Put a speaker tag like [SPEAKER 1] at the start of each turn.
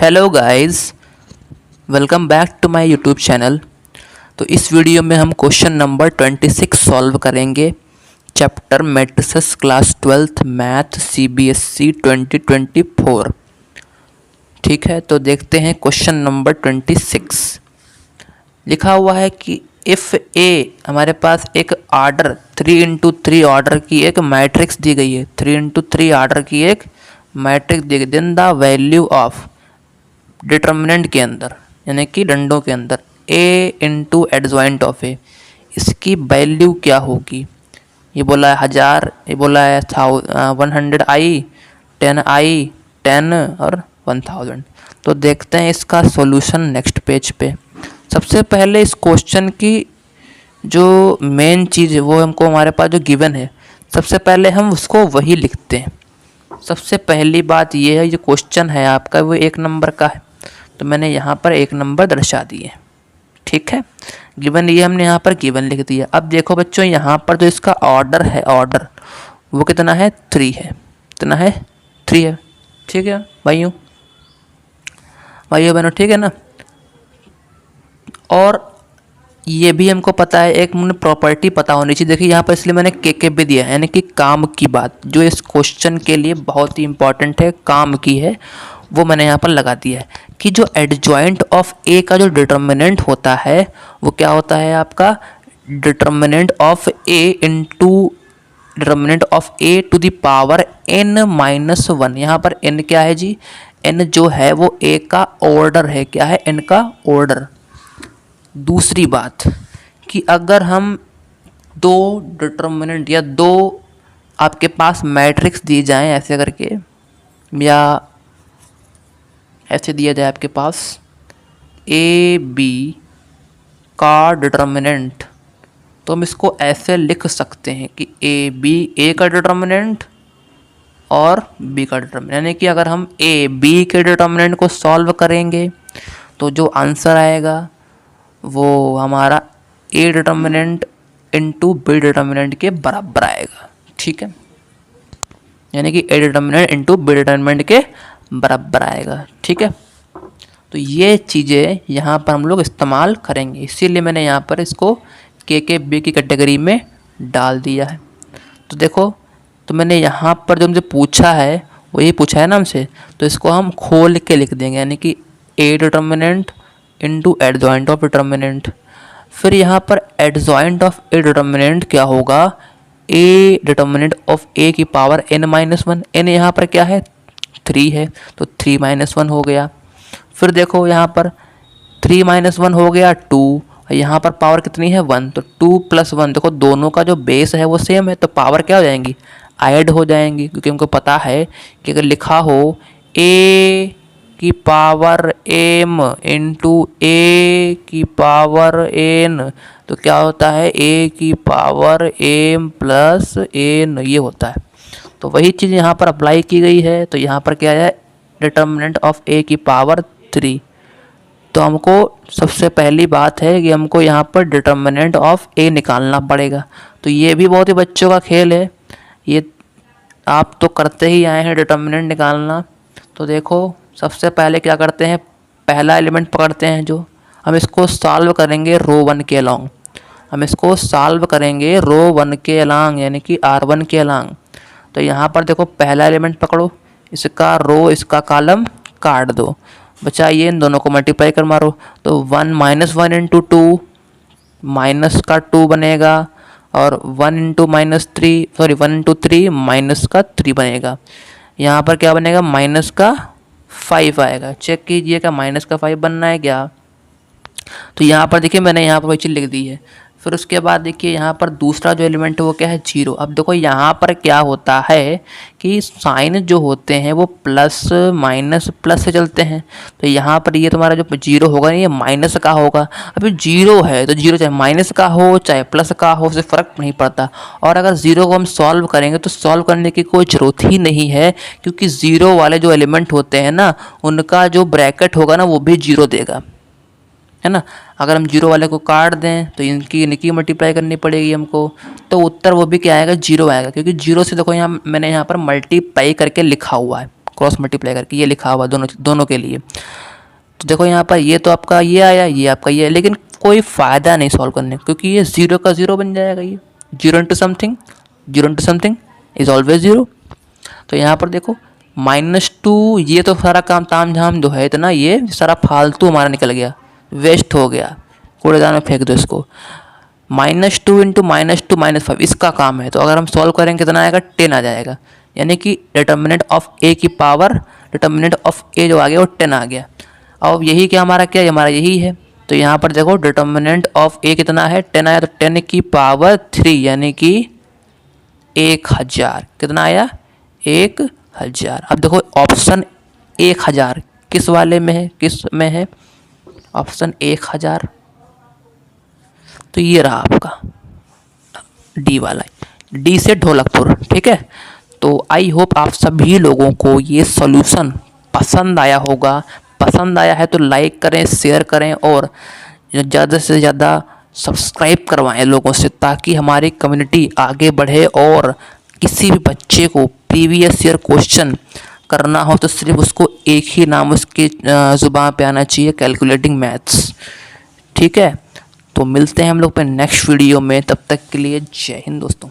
[SPEAKER 1] Hello guys, welcome back to my YouTube channel. तो इस video में हम क्वेश्चन नंबर 26 सॉल्व करेंगे। Chapter matrices class 12th math CBSE 2024। ठीक है, तो देखते हैं क्वेश्चन नंबर 26। लिखा हुआ है कि इफ़ ए, हमारे पास एक आर्डर 3x3 ऑर्डर की एक मैट्रिक्स दी गई है। 3x3 ऑर्डर की एक मैट्रिक्स दी गई, then the value of determinant के अंदर यानी कि डंडों के अंदर a into adjoint of A, इसकी वैल्यू क्या होगी। ये बोला है 1000, ये बोला है 100i, 10i, 10 और 1000। तो देखते हैं इसका सॉल्यूशन नेक्स्ट पेज पे। सबसे पहले इस क्वेश्चन की जो मेन चीज़ है वो हमको हमारे पास जो गिवन है, सबसे पहले हम उसको वही लिखते हैं। सबसे पहली बात ये है, जो क्वेश्चन है आपका वो 1 नंबर का है, तो मैंने यहाँ पर 1 नंबर दर्शा दिए। ठीक है, गिवन ये हमने यहाँ पर गिवन लिख दिया। अब देखो बच्चों, यहाँ पर जो इसका ऑर्डर है, ऑर्डर वो कितना है, 3 है। कितना है, 3 है। ठीक है भाइयों बहनों, ठीक है ना। और ये भी हमको पता है, एक मुझे प्रॉपर्टी पता होनी चाहिए। देखिए यहाँ पर इसलिए मैंने के भी दिया है, यानी कि काम की बात जो इस क्वेश्चन के लिए बहुत ही इंपॉर्टेंट है, काम की है, वो मैंने यहाँ पर लगा दिया है कि जो एडजॉइंट ऑफ ए का जो डिटर्मिनेंट होता है वो क्या होता है आपका, determinant of A into determinant of A to the power n-1। यहाँ पर n क्या है जी, n जो है वो a का ऑर्डर है। क्या है, n का ऑर्डर। दूसरी बात कि अगर हम दो डिटर्मिनेंट या दो आपके पास मैट्रिक्स दी जाएं ऐसे करके, या ऐसे दिया जाए आपके पास ए बी का डिटर्मिनेंट, तो हम इसको ऐसे लिख सकते हैं कि ए बी, ए का डिटर्मिनेंट और बी का डिटर्मिनेंट। यानी कि अगर हम ए बी के डिटर्मिनेंट को सॉल्व करेंगे तो जो आंसर आएगा वो हमारा A determinant into B determinant के बराबर आएगा। ठीक है, यानी कि A determinant into B determinant के बराबर आएगा। ठीक है, तो ये चीज़ें यहाँ पर हम लोग इस्तेमाल करेंगे, इसीलिए मैंने यहाँ पर इसको के बी की कैटेगरी में डाल दिया है। तो देखो, तो मैंने यहाँ पर जो हमसे पूछा है वही पूछा है ना हमसे, तो इसको हम खोल के लिख देंगे, यानी कि A determinant into adjoint of determinant. फिर यहाँ पर एडजॉइंट ऑफ ए डिटर्मिनेंट क्या होगा, ए डिटर्मिनेंट ऑफ ए की पावर n-1। n यहाँ पर क्या है, 3 है, तो 3-1 हो गया। फिर देखो यहाँ पर 3-1 हो गया 2, यहाँ पर पावर कितनी है, 1, तो 2 + 1। देखो दोनों का जो बेस है वो सेम है, तो पावर क्या हो जाएंगी, ऐड हो जाएंगी, क्योंकि हमको पता है कि अगर लिखा हो a की पावर m इंटू a की पावर n, तो क्या होता है, a की पावर m + n, ये होता है। तो वही चीज़ यहाँ पर अप्लाई की गई है। तो यहाँ पर क्या है, डिटर्मिनेंट ऑफ a की पावर 3। तो हमको सबसे पहली बात है कि हमको यहाँ पर डिटर्मिनेंट ऑफ a निकालना पड़ेगा। तो ये भी बहुत ही बच्चों का खेल है, ये आप तो करते ही आए हैं डिटर्मिनेंट निकालना। तो देखो सबसे पहले क्या करते हैं, पहला एलिमेंट पकड़ते हैं, जो हम इसको सॉल्व करेंगे रो 1 के अलॉन्ग। हम इसको सॉल्व करेंगे रो 1 के अलॉन्ग, यानी कि R1 के अलॉन्ग। तो यहाँ पर देखो पहला एलिमेंट पकड़ो, इसका रो इसका कॉलम काट दो, बचा ये, इन दोनों को मल्टीप्लाई कर मारो, तो 1 - 1 इंटू 2, माइनस का 2 बनेगा, और 1 इंटू -3, सॉरी 1 इंटू 3 माइनस का 3 बनेगा। यहाँ पर क्या बनेगा, माइनस का 5 आएगा। चेक कीजिएगा माइनस का 5 बनना है क्या। तो यहाँ पर देखिए मैंने यहाँ पर वही चीज़ लिख दी है। फिर उसके बाद देखिए यहाँ पर दूसरा जो एलिमेंट है वो क्या है, 0। अब देखो यहाँ पर क्या होता है कि साइन जो होते हैं वो प्लस माइनस प्लस से चलते हैं। तो यहाँ पर ये तुम्हारा जो 0 होगा ये माइनस का होगा। अभी 0 है तो 0 चाहे माइनस का हो चाहे प्लस का हो, उससे फ़र्क नहीं पड़ता। और अगर 0 को हम सॉल्व करेंगे तो सॉल्व करने की कोई ज़रूरत ही नहीं है, क्योंकि 0 वाले जो एलिमेंट होते हैं ना, उनका जो ब्रैकेट होगा ना वो भी 0 देगा, है ना। अगर हम 0 वाले को काट दें तो इनकी मल्टीप्लाई करनी पड़ेगी हमको, तो उत्तर वो भी क्या आएगा, 0 आएगा। क्योंकि 0 से देखो यहाँ मैंने यहाँ पर मल्टीप्लाई करके लिखा हुआ है, क्रॉस मल्टीप्लाई करके, ये लिखा हुआ दोनों दोनों के लिए। तो देखो यहाँ पर ये तो आपका ये आया, ये आपका ये, लेकिन कोई फ़ायदा नहीं सॉल्व करने, क्योंकि ये 0 का 0 बन जाएगा। ये 0 इंटू समथिंग इज़ ऑलवेज 0। तो यहाँ पर देखो -2, ये तो सारा काम ताम झाम जो है इतना, ये सारा फालतू हमारा निकल गया, वेस्ट हो गया, कूड़ेदान में फेंक दो इसको। -2 इंटू -2 -5 इसका काम है। तो अगर हम सॉल्व करेंगे कितना आएगा, 10 आ जाएगा। यानी कि डिटर्मिनेंट ऑफ ए की पावर, डिटर्मिनेंट ऑफ ए जो आ गया वो 10 आ गया। अब यही क्या हमारा, क्या हमारा यही है। तो यहाँ पर देखो डिटर्मिनेंट ऑफ ए कितना है, 10 आया, तो 10 की पावर 3 यानी कि 1000। कितना आया, 1000। अब देखो ऑप्शन 1000 किस वाले में है, किस में है, ऑप्शन 1000। तो ये रहा आपका डी वाला, डी से ढोलकपुर। ठीक है, तो आई होप आप सभी लोगों को ये सॉल्यूशन पसंद आया होगा। पसंद आया है तो लाइक करें, शेयर करें और ज़्यादा से ज़्यादा सब्सक्राइब करवाएं लोगों से, ताकि हमारी कम्युनिटी आगे बढ़े। और किसी भी बच्चे को प्रीवियस ईयर क्वेश्चन करना हो तो सिर्फ उसको एक ही नाम उसकी ज़ुबान पे आना चाहिए, कैलकुलेटिंग मैथ्स। ठीक है, तो मिलते हैं हम लोग पे नेक्स्ट वीडियो में, तब तक के लिए जय हिंद दोस्तों।